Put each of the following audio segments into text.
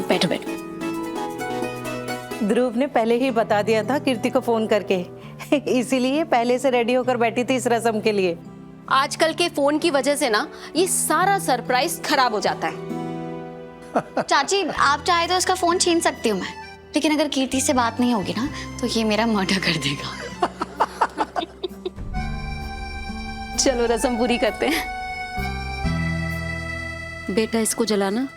बैठो बैठो। ध्रुव ने पहले ही बता दिया था कीर्ति को फोन करके, इसीलिए पहले से रेडी होकर बैठी थी इस रस्म के लिए। आजकल के फोन की वजह से ना ये सारा सरप्राइज खराब हो जाता है। चाची आप चाहे तो उसका फोन छीन सकती हूँ मैं, लेकिन अगर कीर्ति से बात नहीं होगी ना तो ये मेरा मर्डर कर देगा। चलो रस्म पूरी करते हैं। बेटा इसको जलाना।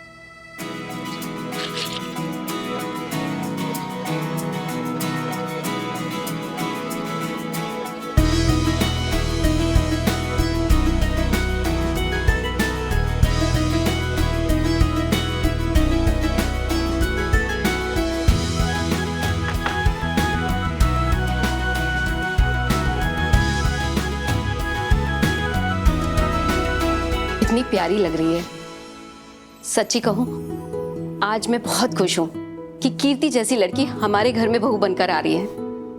इतनी प्यारी लग रही है। सच्ची कहूं, आज मैं बहुत खुश हूं कि कीर्ति जैसी लड़की हमारे घर में बहू बनकर आ रही है।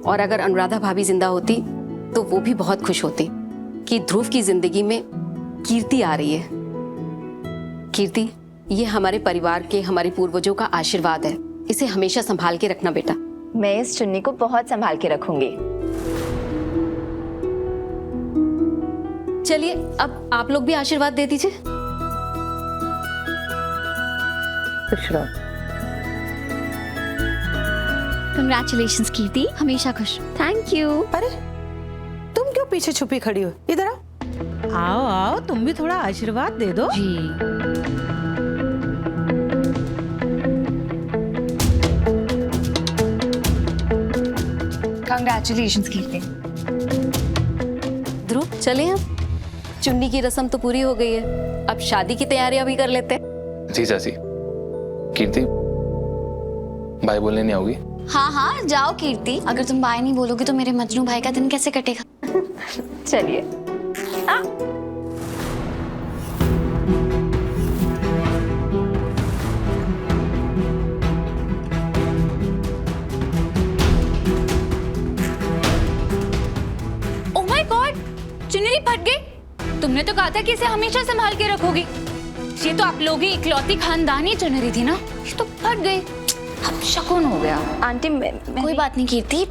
और अगर अनुराधा भाभी जिंदा होती तो वो भी बहुत खुश होती कि ध्रुव की जिंदगी में कीर्ति आ रही है। कीर्ति, ये हमारे परिवार के, हमारे पूर्वजों का आशीर्वाद है। इसे हमेशा संभाल के रखना बेटा। मैं इस चुन्नी को बहुत संभाल के रखूंगी। चलिए अब आप लोग भी आशीर्वाद दे दीजिए। कंग्रेचुलेशंस कीर्ति, हमेशा खुश। Thank you. अरे तुम क्यों पीछे छुपी खड़ी हो? इधर आओ। आओ आओ, तुम भी थोड़ा आशीर्वाद दे दो। जी। कंग्रेचुलेशंस कीर्ति। ध्रुव चले अब। चुन्नी की रस्म तो पूरी हो गई है, अब शादी की तैयारियां भी कर लेते हैं। जी चाची। कीर्ति, बाय बोलने नहीं आओगी? हाँ हाँ जाओ कीर्ति, अगर तुम बाय नहीं बोलोगी तो मेरे मजनू भाई का दिन कैसे कटेगा। चलिए। ओह माय गॉड, चुनरी फट गई। तुमने तो कहा था कि इसे हमेशा संभाल के रखोगी। ये तो आप लोगों की इकलौती खानदानी चुनरी थी ना, ये तो फट गई। अब शकुन हो गया। आंटी कोई बात नहीं कीर्ति,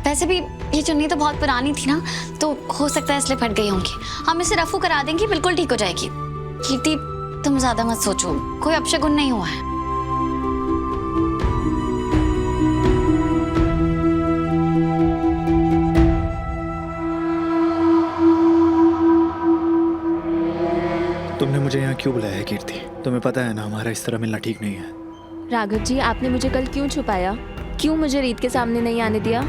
वैसे भी ये चुन्नी तो बहुत पुरानी थी ना, तो हो सकता है इसलिए फट गई होंगी। हम इसे रफू करा देंगे, बिल्कुल ठीक हो जाएगी। कीर्ति तुम ज्यादा मत सोचो, कोई अपशगुन नहीं हुआ है। तुमने मुझे यहाँ क्यों बुलाया है कीर्ति? तुम्हें पता है ना हमारा इस तरह मिलना ठीक नहीं है। राघव जी, आपने मुझे कल क्यों छुपाया? क्यों मुझे रीत के सामने नहीं आने दिया?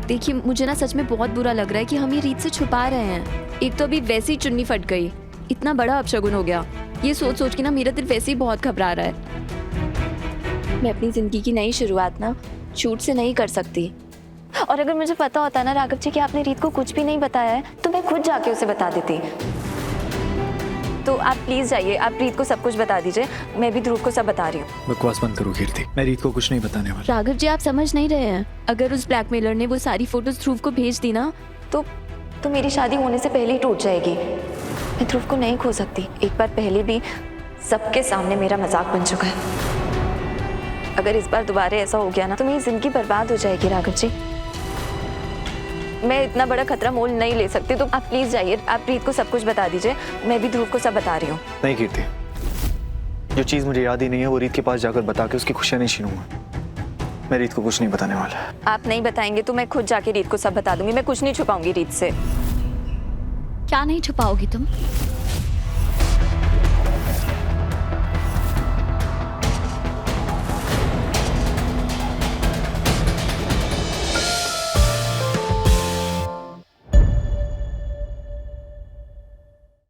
देखिए मुझे ना सच में बहुत बुरा लग रहा है कि हम ये रीत से छुपा रहे हैं। एक तो अभी वैसी चुन्नी फट गई, इतना बड़ा अपशगुन हो गया। ये सोच सोच के ना मेरा दिल वैसे ही बहुत घबरा रहा है। मैं अपनी जिंदगी की नई शुरुआत ना झूठ से नहीं कर सकती। और अगर मुझे पता होता ना राघव जी कि आपने रीत को कुछ भी नहीं बताया है तो मैं खुद जाके उसे बता देती। तो आप प्लीज जाइए, आप रीत को सब कुछ बता दीजिए। मैं भी ध्रुव को सब बता रही हूँ। बकवास बंद करो कीर्ति, मैं रीत को कुछ नहीं बताने वाला। राघव जी, आप समझ नहीं रहे हैं। अगर उस ब्लैकमेलर ने वो सारी फोटोज ध्रुव को भेज दी ना तो मेरी शादी होने से पहले ही टूट जाएगी। मैं ध्रुव को नहीं खो सकती। एक बार पहले भी सबके सामने मेरा मजाक बन चुका है। अगर इस बार दोबारा ऐसा हो गया ना तो मेरी जिंदगी बर्बाद हो जाएगी राघव जी। मैं इतना बड़ा खतरा मोल नहीं ले सकती। तो आप प्लीज जाइए, आप रीत को सब कुछ बता दीजिए। मैं भी ध्रुव को सब बता रही हूँ। नहीं कीर्ति, जो चीज मुझे याद ही नहीं है वो रीत के पास जाकर बता के उसकी खुशियां नहीं छीनूंगा। मैं रीत को कुछ नहीं बताने वाला। आप नहीं बताएंगे तो मैं खुद जाके रीत को सब बता दूंगी। मैं कुछ नहीं छुपाऊंगी रीत से। क्या नहीं छुपाओगी तुम?